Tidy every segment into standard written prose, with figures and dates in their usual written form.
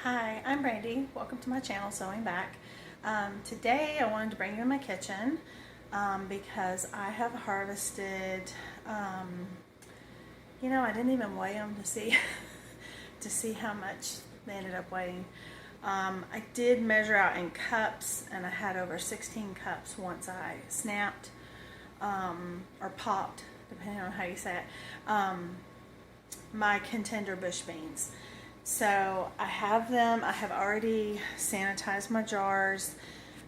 Hi, I'm Brandy. Welcome to my channel, Sewing Back. Today I wanted to bring you in my kitchen because I have harvested, I didn't even weigh them to see to see how much they ended up weighing. I did measure out in cups, and I had over 16 cups once I snapped or popped, depending on how you say it, my contender bush beans. So I have them. I have already sanitized my jars.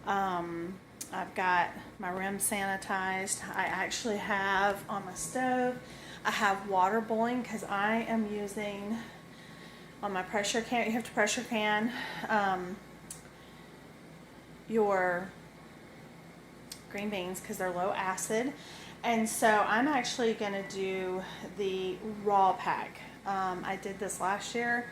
I've got my rim sanitized. I actually have on my stove, I have water boiling because I am using on my pressure can. You have to pressure can your green beans because they're low acid. And so I'm actually going to do the raw pack. I did this last year.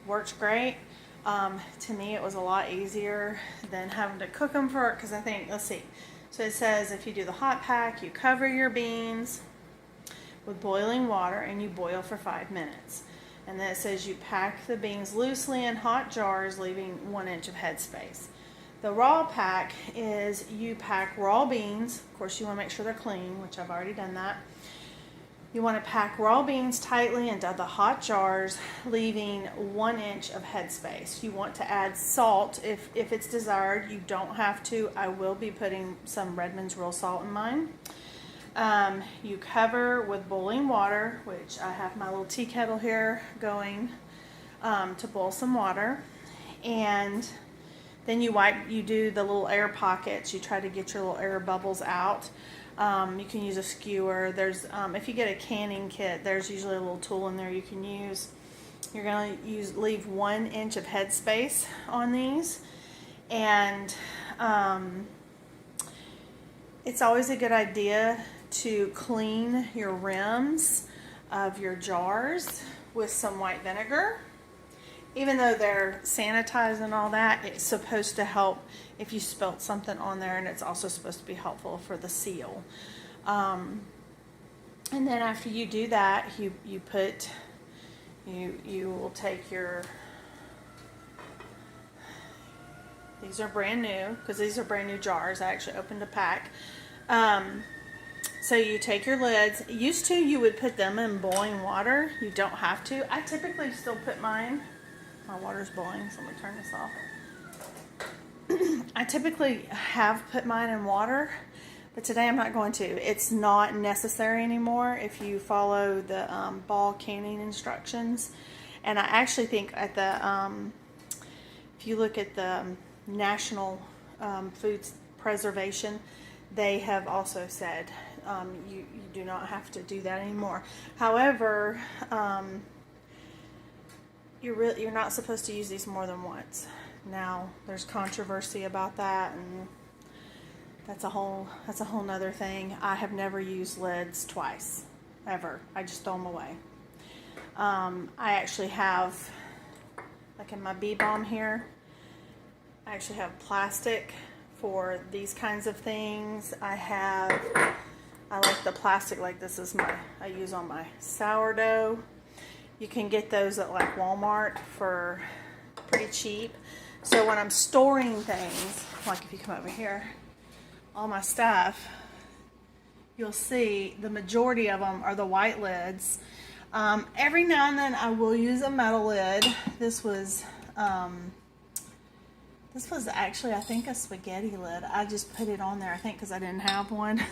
Worked great. To me, it was a lot easier than having to cook them for it because I think, let's see. So it says if you do the hot pack, you cover your beans with boiling water and you boil for 5 minutes. And then it says you pack the beans loosely in hot jars, leaving 1 inch of headspace. The raw pack is you pack raw beans. Of course, you want to make sure they're clean, which I've already done that. You want to pack raw beans tightly into the hot jars, leaving 1 inch of headspace. You want to add salt if it's desired. You don't have to. I will be putting some Redmond's real salt in mine. You cover with boiling water, which I have my little tea kettle here going to boil some water. And then you do the little air pockets. You try to get your little air bubbles out. You can use a skewer. There's if you get a canning kit, there's usually a little tool in there you can use. You're going to leave 1 inch of headspace on these, and it's always a good idea to clean your rims of your jars with some white vinegar. Even though they're sanitized and all that, it's supposed to help if you spilt something on there, and it's also supposed to be helpful for the seal. And then after you do that, you will take your, these are brand new because these are brand new jars. I actually opened a pack. So you take your lids. Used to you would put them in boiling water. You don't have to. I typically still put mine. My water's boiling, so let me turn this off. I typically have put mine in water, but today I'm not going to. It's not necessary anymore if you follow the ball canning instructions. And I actually think at the, if you look at the National Food Preservation, they have also said you do not have to do that anymore. However, you're not supposed to use these more than once. Now there's controversy about that, and that's a whole nother thing. I have never used lids twice ever. I just throw them away. I actually have, like in my bee balm here, I actually have plastic for these kinds of things. I like the plastic, like this is I use on my sourdough. You can get those at like Walmart for pretty cheap. So when I'm storing things, like if you come over here, all my stuff, you'll see the majority of them are the white lids. Every now and then I will use a metal lid. This was actually, I think, a spaghetti lid. I just put it on there, I think, because I didn't have one.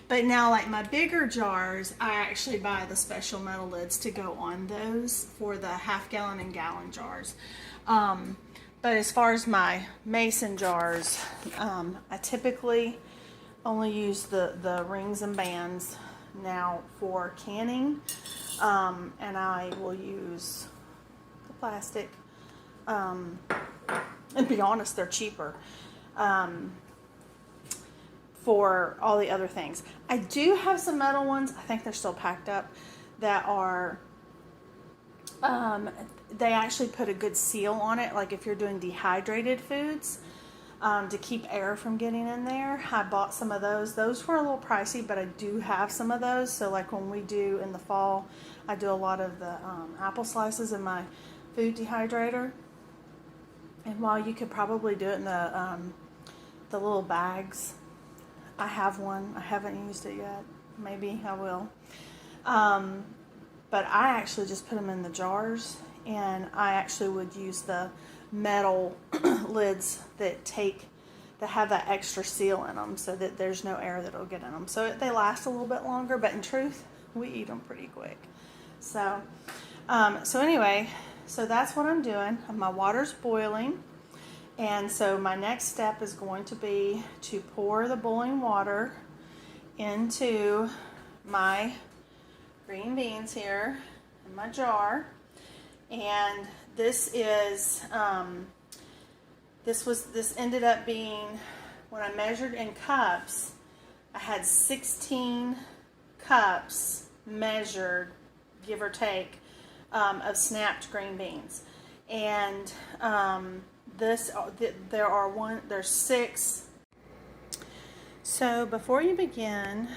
But now, like my bigger jars, I actually buy the special metal lids to go on those for the half-gallon and gallon jars. But as far as my mason jars, I typically only use the rings and bands now for canning, and I will use the plastic. And to be honest, they're cheaper. For all the other things. I do have some metal ones, I think they're still packed up, that are, they actually put a good seal on it, like if you're doing dehydrated foods, to keep air from getting in there. I bought some of those. Those were a little pricey, but I do have some of those. So like when we in the fall, I do a lot of the apple slices in my food dehydrator. And while you could probably do it in the little bags, I have one. I haven't used it yet. Maybe I will. But I actually just put them in the jars, and I actually would use the metal lids that have that extra seal in them, so that there's no air that'll get in them. So they last a little bit longer, but in truth, we eat them pretty quick. So, anyway, so that's what I'm doing. My water's boiling, and so my next step is going to be to pour the boiling water into my green beans here in my jar. And this is this ended up being, when I measured in cups, I had 16 cups measured, give or take, of snapped green beans. And there's 6. So before you begin,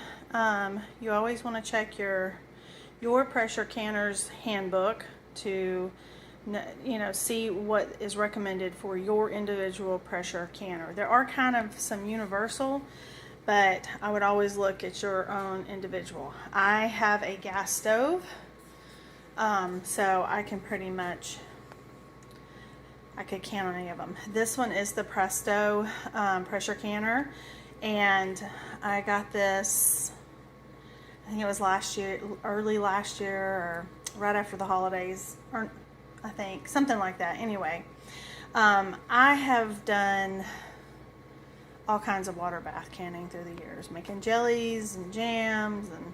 you always want to check your pressure canner's handbook to see what is recommended for your individual pressure canner. There are kind of some universal, but I would always look at your own individual. I have a gas stove, so I can pretty much, I could can on any of them. This one is the Presto Pressure Canner, and I got this, I think it was early last year, or right after the holidays, or I think something like that. Anyway, I have done all kinds of water bath canning through the years, making jellies and jams and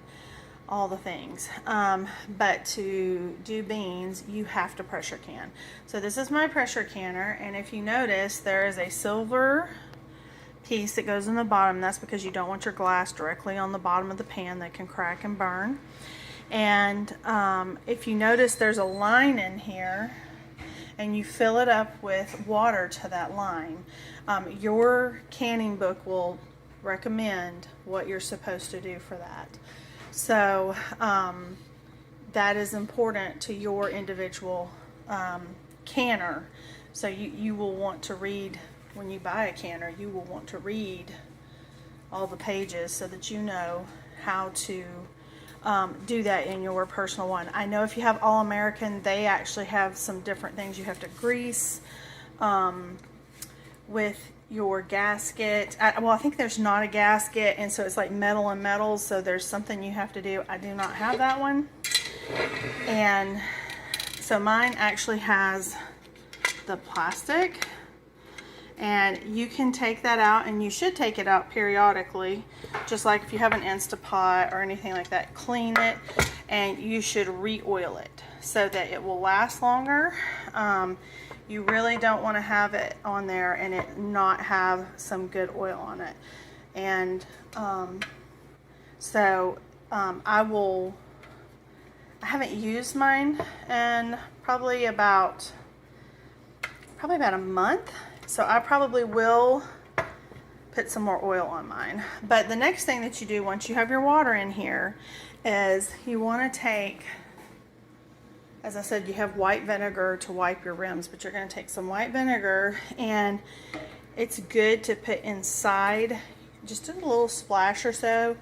all the things. But to do beans, you have to pressure can. So this is my pressure canner, and if you notice, there is a silver piece that goes in the bottom. That's because you don't want your glass directly on the bottom of the pan that can crack and burn. And if you notice, there's a line in here, and you fill it up with water to that line. Your canning book will recommend what you're supposed to do for that. So that is important to your individual canner. So you will want to read, when you buy a canner, you will want to read all the pages so that you know how to do that in your personal one. I know if you have All American, they actually have some different things you have to grease with your gasket. I think there's not a gasket, and so it's like metal and metal, so there's something you have to do. I do not have that one, and so mine actually has the plastic, and you can take that out, and you should take it out periodically, just like if you have an Instapot or anything like that. Clean it, and you should re-oil it so that it will last longer. You really don't want to have it on there and it not have some good oil on it. And I haven't used mine in probably about a month. So I probably will put some more oil on mine. But the next thing that you do once you have your water in here is you want to take, as I said, you have white vinegar to wipe your rims, but you're going to take some white vinegar, and it's good to put inside, just a little splash or so.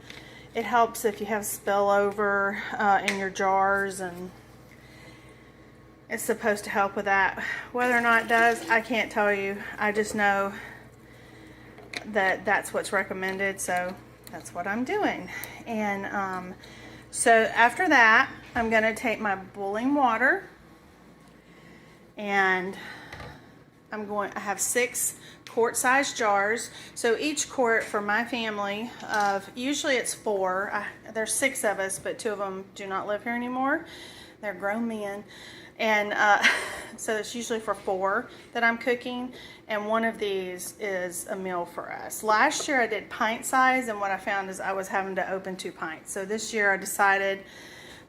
It helps if you have spillover in your jars, and it's supposed to help with that. Whether or not it does, I can't tell you. I just know that that's what's recommended, so that's what I'm doing. And so after that, I'm going to take my boiling water, and I have 6 quart-sized jars. So each quart for my family of, usually it's 4. There's 6 of us, but 2 of them do not live here anymore. They're grown men. And so it's usually for 4 that I'm cooking, and one of these is a meal for us. Last year I did pint size, and what I found is I was having to open 2 pints. So this year I decided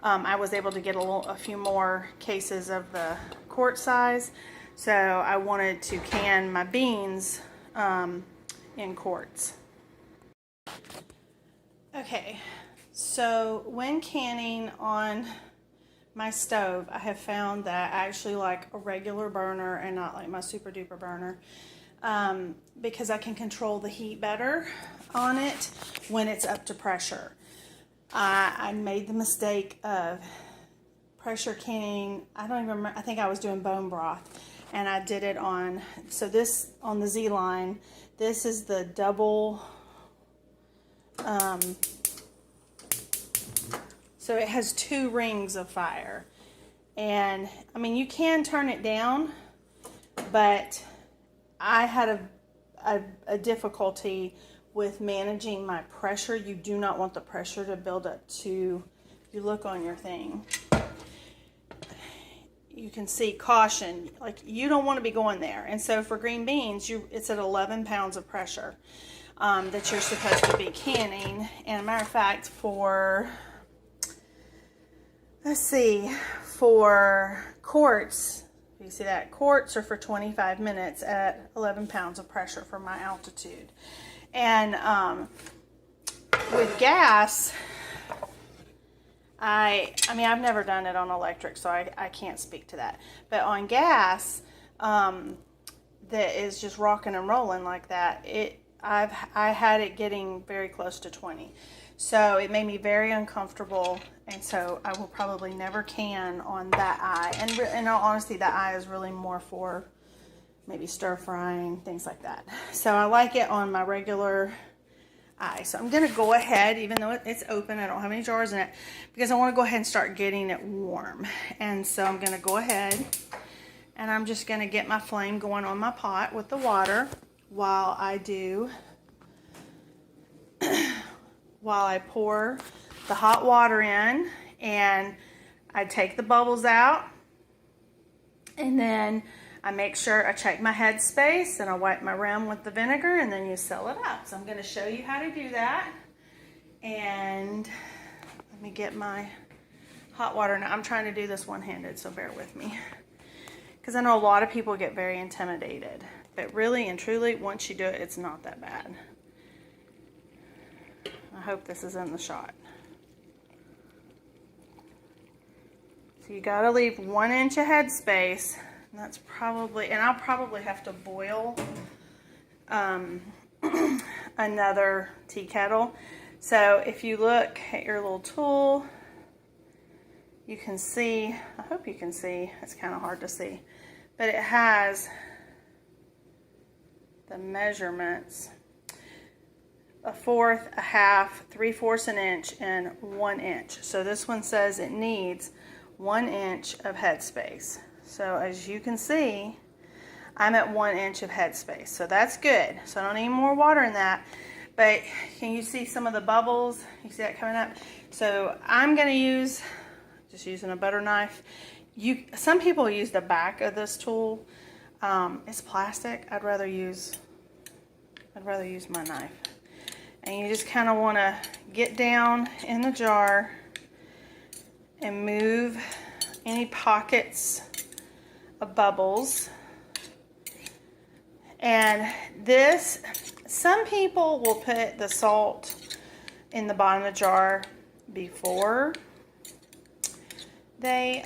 I was able to get a few more cases of the quart size. So I wanted to can my beans in quarts. Okay, so when canning on my stove, I have found that I actually like a regular burner and not like my super duper burner, because I can control the heat better on it when it's up to pressure. I made the mistake of pressure canning. I don't even remember. I think I was doing bone broth, and I did it on, so this on the Z line, this is the double, so it has 2 rings of fire. And I mean, you can turn it down, but I had a difficulty with managing my pressure. You do not want the pressure to build up to, if you look on your thing, you can see caution, like you don't want to be going there. And so for green beans, it's at 11 pounds of pressure that you're supposed to be canning. And a matter of fact, for, let's see, for quarts, you see that, quarts are for 25 minutes at 11 pounds of pressure for my altitude. And with gas, I mean, I've never done it on electric, so I can't speak to that. But on gas, that is just rocking and rolling like that, I had it getting very close to 20. So it made me very uncomfortable, and so I will probably never can on that eye. And in all honesty, that eye is really more for maybe stir frying, things like that. So I like it on my regular eye. So I'm going to go ahead, even though it's open, I don't have any jars in it, because I want to go ahead and start getting it warm. And so I'm going to go ahead and I'm just going to get my flame going on my pot with the water while I do, while I pour the hot water in, and I take the bubbles out, and then I make sure I check my head space, and I wipe my rim with the vinegar, and then you seal it up. So I'm going to show you how to do that. And let me get my hot water. Now I'm trying to do this one-handed, so bear with me, because I know a lot of people get very intimidated, but really and truly, once you do it, it's not that bad. I hope this is in the shot. So you got to leave 1 inch of head space. And that's probably, and I'll probably have to boil another tea kettle. So if you look at your little tool, you can see, I hope you can see, it's kind of hard to see, but it has the measurements: 1/4, 1/2, 3/4 an inch, and 1 inch. So this one says it needs 1 inch of headspace. So as you can see, I'm at 1 inch of headspace. So that's good. So I don't need more water in that. But can you see some of the bubbles? You see that coming up? So I'm going to use, just using a butter knife. Some people use the back of this tool. It's plastic. I'd rather use my knife. And you just kind of want to get down in the jar and move any pockets of bubbles. And this, some people will put the salt in the bottom of the jar before they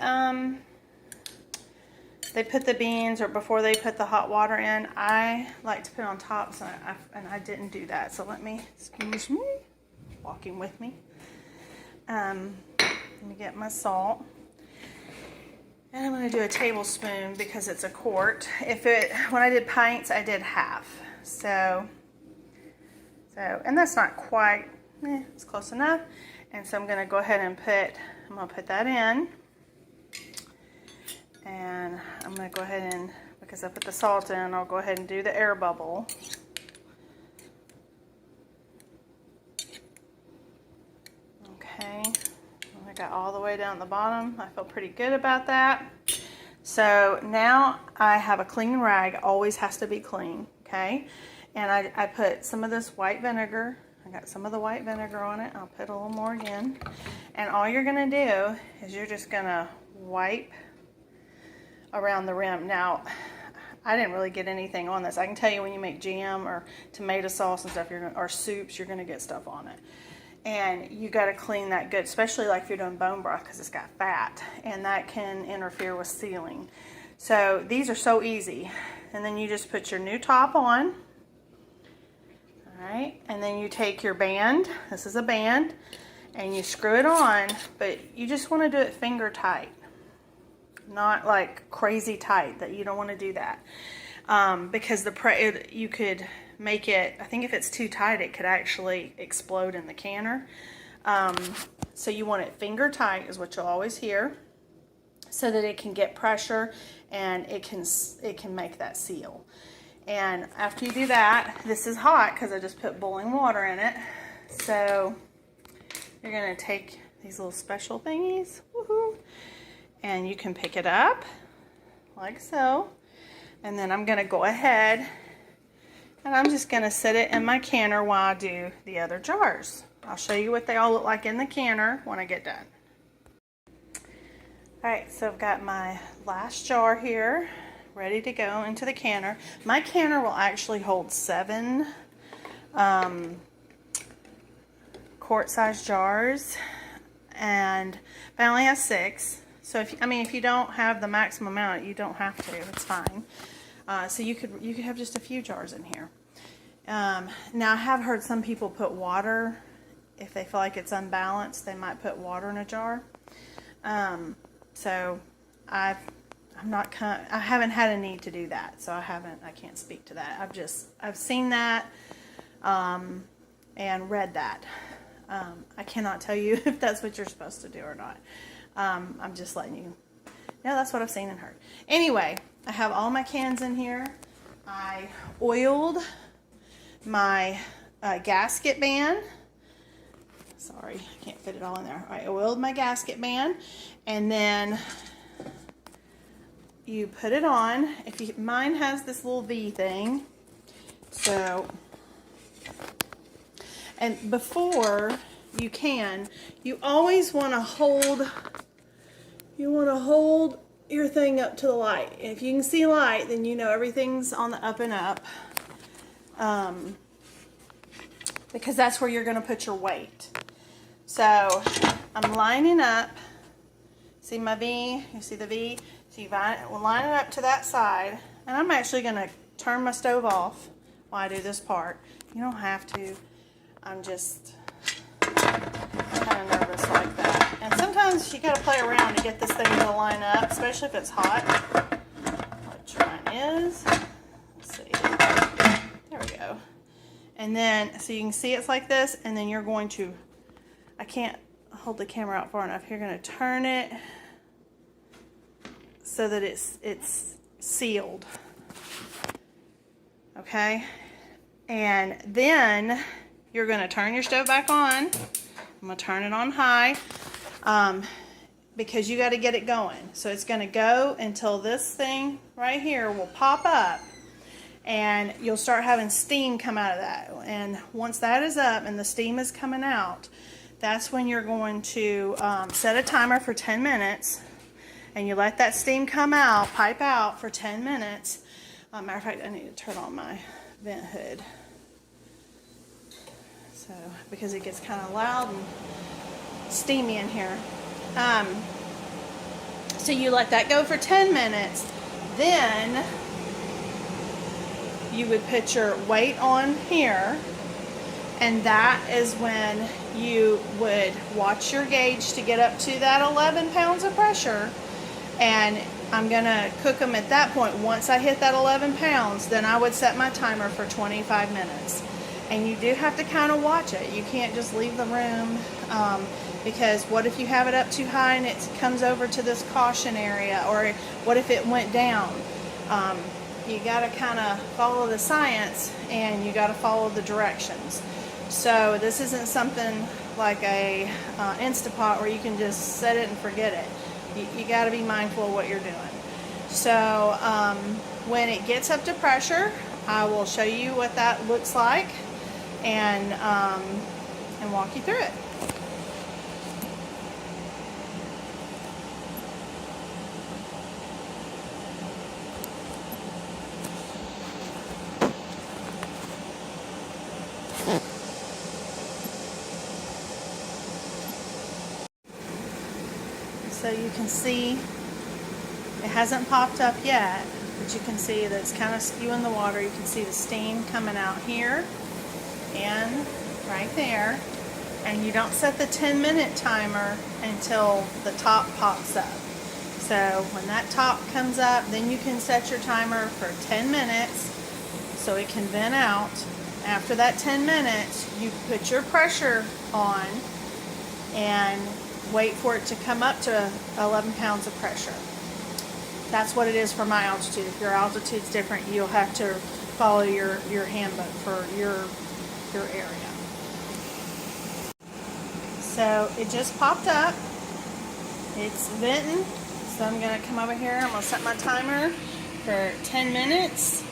put the beans, or before they put the hot water in. I like to put it on top, so I didn't do that. So let me, excuse me, walking with me. Let me get my salt. And I'm going to do a tablespoon because it's a quart. When I did pints, I did half. So, and that's not quite, it's close enough. And so I'm going to go ahead and I'm going to put that in. And I'm going to go ahead and, because I put the salt in, I'll go ahead and do the air bubble. Okay. I got all the way down the bottom. I feel pretty good about that. So now I have a clean rag. Always has to be clean, okay? And I put some of this white vinegar. I got some of the white vinegar on it. I'll put a little more again. And all you're gonna do is you're just gonna wipe around the rim. Now, I didn't really get anything on this. I can tell you when you make jam or tomato sauce and stuff, or soups, you're gonna get stuff on it. And you got to clean that good, especially like if you're doing bone broth, because it's got fat, and that can interfere with sealing. So these are so easy. And then you just put your new top on. All right, and then you take your band, this is a band, and you screw it on, but you just want to do it finger tight, not like crazy tight. That you don't want to do that, because you could make it, I think if it's too tight, it could actually explode in the canner. So you want it finger tight is what you'll always hear, so that it can get pressure and it can make that seal. And after you do that, this is hot because I just put boiling water in it. So you're gonna take these little special thingies, woohoo, and you can pick it up like so. And then I'm gonna go ahead and I'm just gonna set it in my canner while I do the other jars. I'll show you what they all look like in the canner when I get done. All right, so I've got my last jar here ready to go into the canner. My canner will actually hold 7 quart size jars, and I only have 6. So if you don't have the maximum amount, you don't have to. It's fine. So you could have just a few jars in here. Now I have heard some people put water if they feel like it's unbalanced. They might put water in a jar. So I haven't had a need to do that, so I can't speak to that. I've seen that and read that. I cannot tell you if that's what you're supposed to do or not. I'm just letting you know that's what I've seen and heard. Anyway, I have all my cans in here. I oiled my gasket band. Sorry, I can't fit it all in there. I oiled my gasket band, and then you put it on. Mine has this little V thing. So, and before you always want to hold. You want to hold your thing up to the light. If you can see light, then you know everything's on the up and up. Because that's where you're going to put your weight. So I'm lining up. See my V? You see the V? So you line it up to that side. And I'm actually going to turn my stove off while I do this part. You don't have to. I'm just kind of nervous like that. And sometimes you got to play around to get this thing to line up, especially if it's hot. Which mine is. Let's see. There we go. And then, so you can see it's like this, and then you're going to, I can't hold the camera out far enough. You're going to turn it so that it's sealed. Okay? And then you're going to turn your stove back on. I'm going to turn it on high because you got to get it going. So it's going to go until this thing right here will pop up, and you'll start having steam come out of that. And once that is up and the steam is coming out, that's when you're going to set a timer for 10 minutes, and you let that steam come out, pipe out for 10 minutes. Matter of fact, I need to turn on my vent hood. So, because it gets kind of loud and steamy in here. So you let that go for 10 minutes. Then you would put your weight on here, and that is when you would watch your gauge to get up to that 11 pounds of pressure. And I'm going to cook them at that point. Once I hit that 11 pounds, then I would set my timer for 25 minutes. And you do have to kind of watch it. You can't just leave the room because what if you have it up too high and it comes over to this caution area, or what if it went down? You got to kind of follow the science, and you got to follow the directions. So this isn't something like a Instapot where you can just set it and forget it. You got to be mindful of what you're doing. So when it gets up to pressure, I will show you what that looks like and walk you through it. So you can see it hasn't popped up yet, but you can see that it's kind of spewing the water. You can see the steam coming out here and right there. And you don't set the 10-minute timer until the top pops up. So when that top comes up, then you can set your timer for 10 minutes so it can vent out. After that 10 minutes, you put your pressure on and wait for it to come up to 11 pounds of pressure. That's what it is for my altitude. If your altitude's different, you'll have to follow your handbook for your area. So it just popped up. It's venting. So I'm going to come over here. I'm going to set my timer for 10 minutes.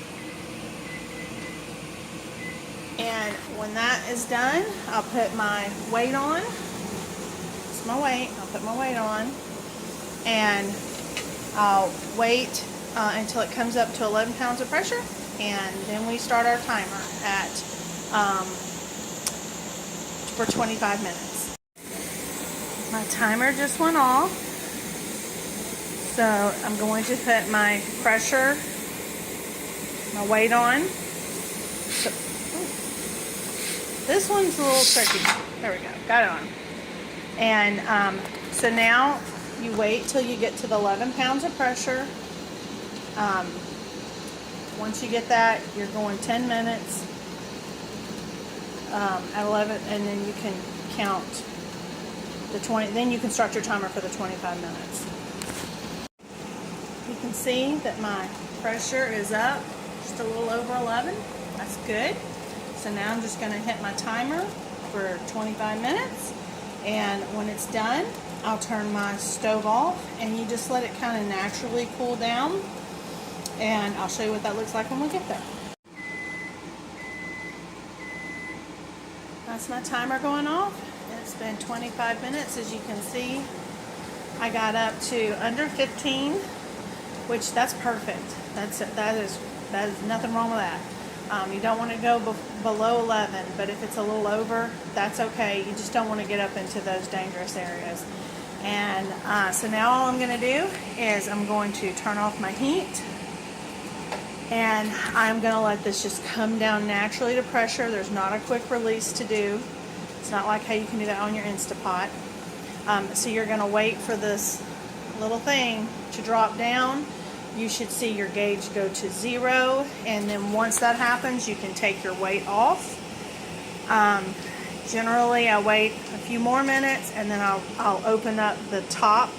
And when that is done, I'll put my weight on. It's my weight. I'll put my weight on. And I'll wait until it comes up to 11 pounds of pressure. And then we start our timer at for 25 minutes. My timer just went off, so I'm going to put my pressure, my weight on. So, this one's a little tricky. There we go, got it on. And so now you wait till you get to the 11 pounds of pressure. Once you get that, you're going 10 minutes at 11, and then you can count the 20, then you can start your timer for the 25 minutes. You can see that my pressure is up just a little over 11. That's good. So now I'm just going to hit my timer for 25 minutes, and when it's done, I'll turn my stove off, and you just let it kind of naturally cool down, and I'll show you what that looks like when we get there. That's my timer going off. It's been 25 minutes. As you can see, I got up to under 15, which that's perfect. That is nothing wrong with that. You don't want to go below 11, but if it's a little over, that's okay. You just don't want to get up into those dangerous areas. And so now all I'm going to do is I'm going to turn off my heat, and I'm going to let this just come down naturally to pressure. There's not a quick release to do. It's not like how you can do that on your Instapot. So you're going to wait for this little thing to drop down. You should see your gauge go to 0, and then once that happens, you can take your weight off. Generally, I wait a few more minutes, and then I'll open up the top,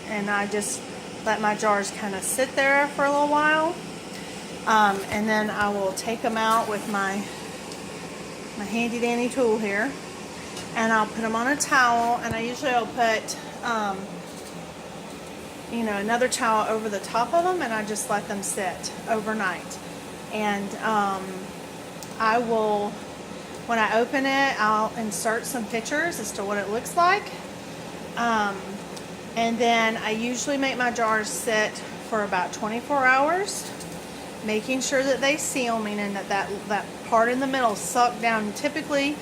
and I just let my jars kind of sit there for a little while. And then I will take them out with my handy dandy tool here, and I'll put them on a towel, and I usually will put another towel over the top of them, and I just let them sit overnight. And I will, when I open it, I'll insert some pictures as to what it looks like, and then I usually make my jars sit for about 24 hours, making sure that they seal, meaning that part in the middle sucked down. Typically,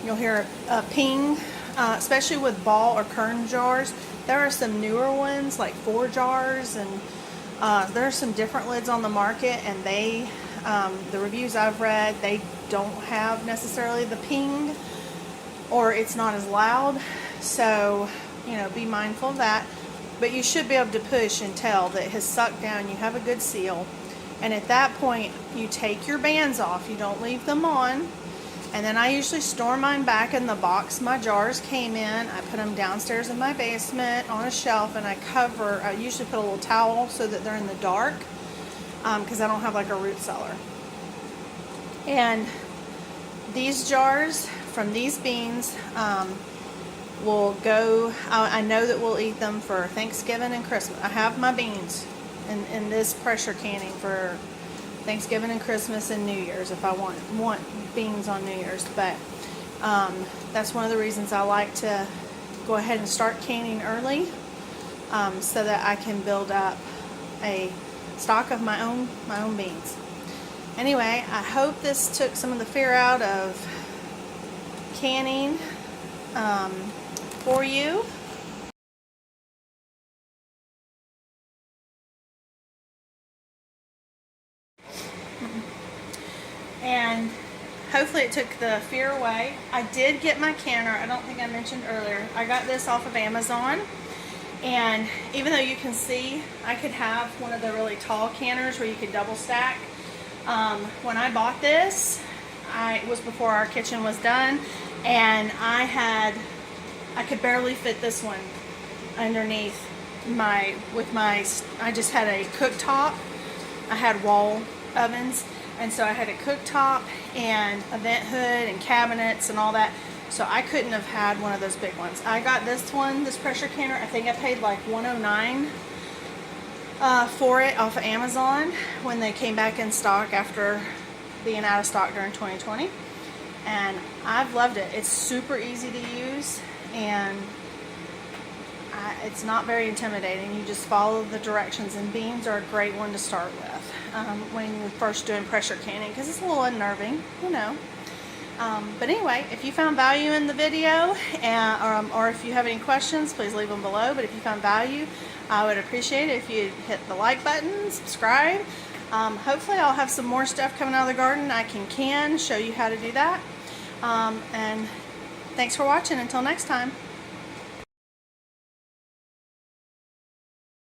you'll hear a ping, especially with ball or kern jars. There are some newer ones, like 4 jars, and there are some different lids on the market, and they, the reviews I've read, they don't have necessarily the ping, or it's not as loud. So, be mindful of that. But you should be able to push and tell that it has sucked down. You have a good seal. And at that point, you take your bands off. You don't leave them on. And then I usually store mine back in the box my jars came in. I put them downstairs in my basement on a shelf, and I usually put a little towel so that they're in the dark, because I don't have like a root cellar. And these jars from these beans will go, I know that we'll eat them for Thanksgiving and Christmas. I have my beans in this pressure canning for Thanksgiving and Christmas and New Year's if I want beans on New Year's. But that's one of the reasons I like to go ahead and start canning early, so that I can build up a stock of my own beans. Anyway, I hope this took some of the fear out of canning for you. and hopefully it took the fear away. I did get my canner. I don't think I mentioned earlier. I got this off of Amazon, and even though you can see, I could have one of the really tall canners where you could double stack. When I bought this, it was before our kitchen was done, and I could barely fit this one underneath I just had a cooktop. I had wall ovens, and so I had a cooktop and a vent hood and cabinets and all that, so I couldn't have had one of those big ones. I got this one, this pressure canner. I think I paid like $109 for it off of Amazon when they came back in stock after being out of stock during 2020, and I've loved it. It's super easy to use, and it's not very intimidating. You just follow the directions, and beans are a great one to start with when you're first doing pressure canning, because it's a little unnerving, you know. But anyway, if you found value in the video, or if you have any questions, please leave them below. But if you found value, I would appreciate it if you hit the like button, subscribe. Hopefully I'll have some more stuff coming out of the garden. I can show you how to do that. And thanks for watching. Until next time.